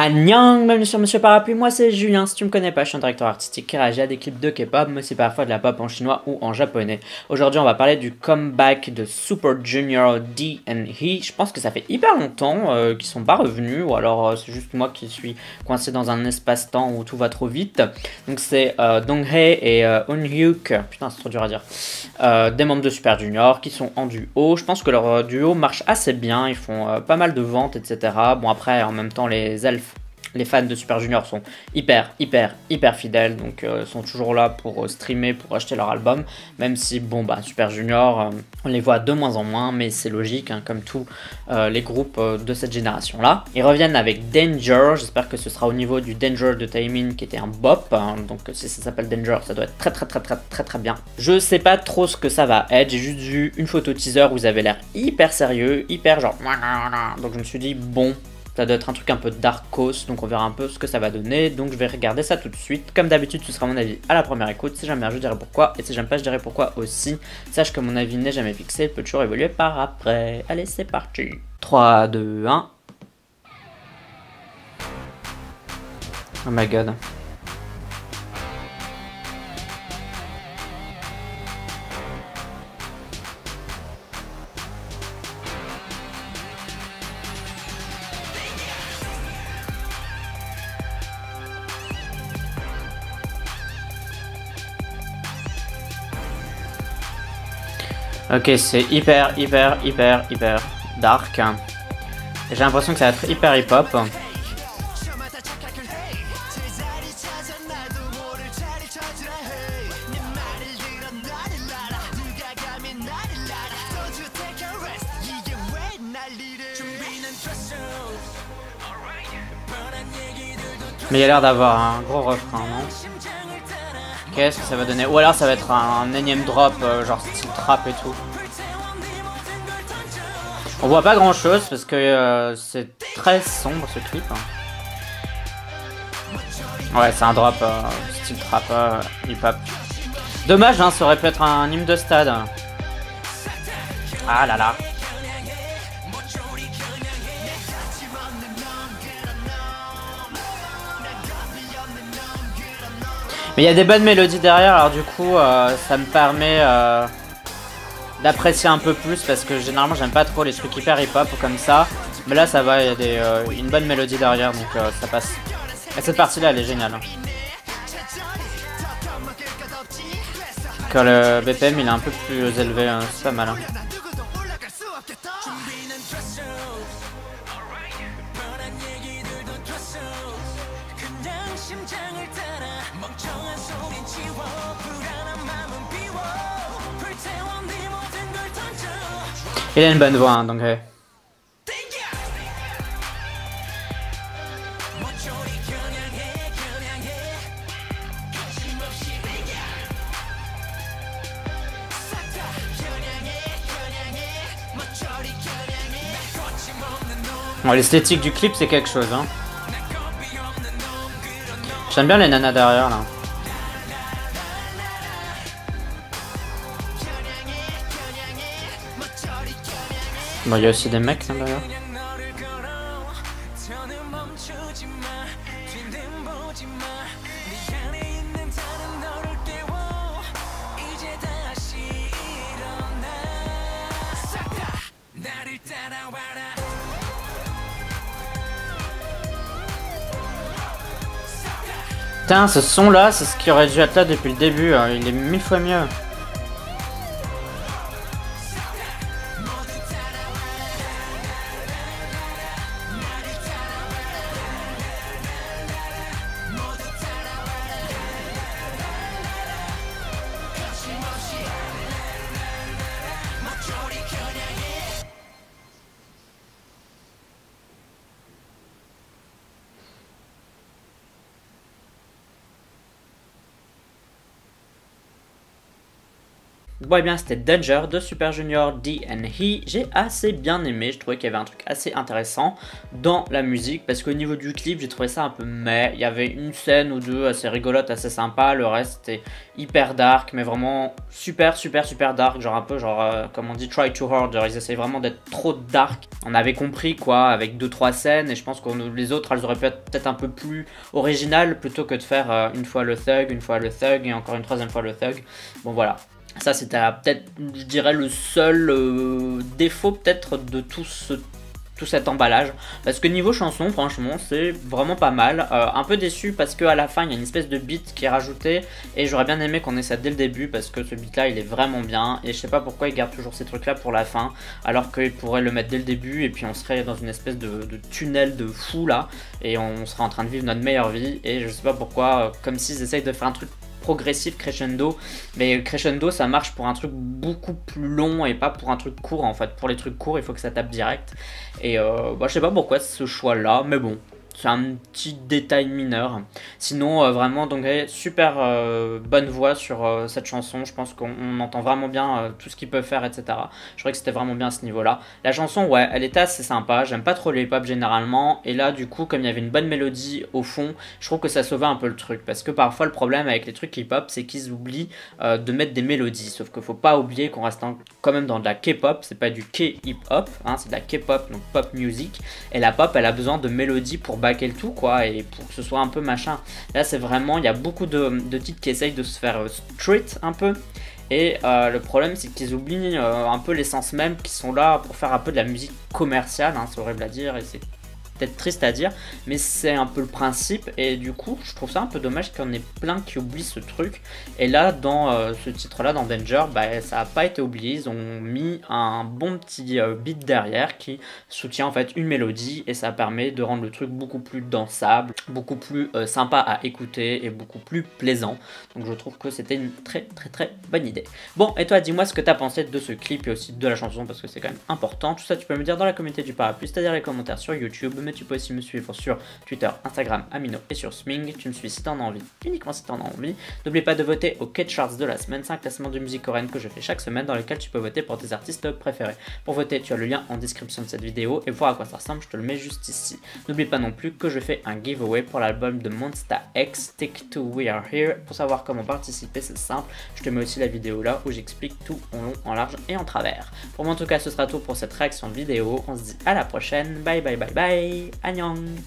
Annyeong, bienvenue sur Monsieur Parapluie, moi c'est Julien, si tu me connais pas, je suis un directeur artistique qui réagit à des clips de K-pop, mais aussi parfois de la pop en chinois ou en japonais. Aujourd'hui on va parler du comeback de Super Junior D and He. Je pense que ça fait hyper longtemps qu'ils sont pas revenus, ou alors c'est juste moi qui suis coincé dans un espace-temps où tout va trop vite. Donc c'est Donghae et Eunhyuk, putain c'est trop dur à dire, des membres de Super Junior qui sont en duo. Je pense que leur duo marche assez bien, ils font pas mal de ventes, etc. Bon après en même temps les fans de Super Junior sont hyper fidèles, donc sont toujours là pour streamer, pour acheter leur album, même si bon bah Super Junior on les voit de moins en moins, mais c'est logique hein, comme tous les groupes de cette génération là. Ils reviennent avec Danger, j'espère que ce sera au niveau du Danger de Taemin qui était un bop, hein, donc si ça s'appelle Danger ça doit être très bien. Je sais pas trop ce que ça va être, j'ai juste vu une photo teaser où vous avez l'air hyper sérieux, hyper genre, donc je me suis dit bon, ça doit être un truc un peu darkos, donc on verra un peu ce que ça va donner. Donc je vais regarder ça tout de suite. Comme d'habitude, ce sera mon avis à la première écoute. Si j'aime bien, je dirai pourquoi. Et si j'aime pas, je dirai pourquoi aussi. Sache que mon avis n'est jamais fixé, il peut toujours évoluer par après. Allez, c'est parti. 3, 2, 1. Oh my god. Ok, c'est hyper dark. J'ai l'impression que ça va être hyper hip-hop. Mais il y a l'air d'avoir un gros refrain, non? Qu'est-ce que ça va donner? Ou alors ça va être un énième drop, genre style trap et tout. On voit pas grand chose parce que c'est très sombre ce clip. Ouais, c'est un drop style trap, hip-hop. Dommage, hein, ça aurait pu être un hymne de stade. Ah là là. Mais il y a des bonnes mélodies derrière, alors du coup, ça me permet d'apprécier un peu plus parce que généralement j'aime pas trop les trucs hyper hip-hop comme ça. Mais là, ça va, il y a une bonne mélodie derrière, donc ça passe. Et cette partie-là, elle est géniale. Hein. Quand le BPM il est un peu plus élevé, hein, c'est pas mal. Hein. Il a une bonne voix, hein, donc... Bon, l'esthétique du clip, c'est quelque chose. Hein. J'aime bien les nanas derrière, là. Bon, il y a aussi des mecs, là, derrière. Putain, ce son là, c'est ce qui aurait dû être là depuis le début, il est 1000 fois mieux. Ouais, bien, c'était Danger de Super Junior D and He. J'ai assez bien aimé, je trouvais qu'il y avait un truc assez intéressant dans la musique parce qu'au niveau du clip, j'ai trouvé ça un peu meh. Il y avait une scène ou deux assez rigolote, assez sympa, le reste c'était hyper dark, mais vraiment super dark, genre un peu genre comme on dit try too hard, genre ils essayaient vraiment d'être trop dark. On avait compris quoi avec 2-3 scènes et je pense que les autres elles auraient pu être peut-être un peu plus originales plutôt que de faire une fois le thug et encore une troisième fois le thug. Bon voilà. Ça c'était peut-être, je dirais, le seul défaut peut-être de tout cet emballage. Parce que niveau chanson, franchement, c'est vraiment pas mal. Un peu déçu parce qu'à la fin, il y a une espèce de beat qui est rajouté. Et j'aurais bien aimé qu'on ait ça dès le début parce que ce beat-là, il est vraiment bien. Et je sais pas pourquoi ils gardent toujours ces trucs-là pour la fin. Alors qu'ils pourraient le mettre dès le début. Et puis on serait dans une espèce de tunnel de fou là. Et on serait en train de vivre notre meilleure vie. Et je sais pas pourquoi, comme s'ils essayent de faire un truc progressif crescendo, mais crescendo ça marche pour un truc beaucoup plus long et pas pour un truc court en fait. Pour les trucs courts il faut que ça tape direct et je sais pas pourquoi ce choix là, mais bon, c'est un petit détail mineur. Sinon, vraiment, donc super bonne voix sur cette chanson. Je pense qu'on entend vraiment bien tout ce qu'ils peuvent faire, etc. Je crois que c'était vraiment bien à ce niveau-là. La chanson, ouais, elle était assez sympa. J'aime pas trop les hip-hop généralement. Et là, du coup, comme il y avait une bonne mélodie au fond, je trouve que ça sauvait un peu le truc. Parce que parfois, le problème avec les trucs hip-hop, c'est qu'ils oublient de mettre des mélodies. Sauf qu'il faut pas oublier qu'on reste quand même dans de la K-pop. C'est pas du K-hip-hop, hein, c'est de la K-pop, donc pop music. Et la pop, elle a besoin de mélodies pour backer le tout quoi et pour que ce soit un peu machin. Là c'est vraiment, il y a beaucoup de titres qui essayent de se faire street un peu et le problème c'est qu'ils oublient un peu l'essence même, qui sont là pour faire un peu de la musique commerciale, hein, c'est horrible à dire et c'est peut-être triste à dire, mais c'est un peu le principe et du coup je trouve ça un peu dommage qu'il y en ait plein qui oublient ce truc. Et là dans ce titre là, dans Danger, bah, ça n'a pas été oublié, ils ont mis un bon petit beat derrière qui soutient en fait une mélodie et ça permet de rendre le truc beaucoup plus dansable, beaucoup plus sympa à écouter et beaucoup plus plaisant. Donc je trouve que c'était une très bonne idée. Bon, et toi dis-moi ce que t'as pensé de ce clip et aussi de la chanson parce que c'est quand même important. Tout ça tu peux me dire dans la communauté du parapluie, c'est-à-dire les commentaires sur YouTube, mais tu peux aussi me suivre sur Twitter, Instagram, Amino et sur Sming. Tu me suis si t'en as envie, uniquement si t'en as envie. N'oublie pas de voter au K-Charts de la semaine, c'est un classement de musique coréenne que je fais chaque semaine dans lequel tu peux voter pour tes artistes préférés. Pour voter, tu as le lien en description de cette vidéo et voir à quoi ça ressemble, je te le mets juste ici. N'oublie pas non plus que je fais un giveaway pour l'album de Monsta X, Stick to We Are Here. Pour savoir comment participer, c'est simple, je te mets aussi la vidéo là où j'explique tout en long, en large et en travers. Pour moi en tout cas, ce sera tout pour cette réaction vidéo. On se dit à la prochaine, bye bye bye bye. Annyeong.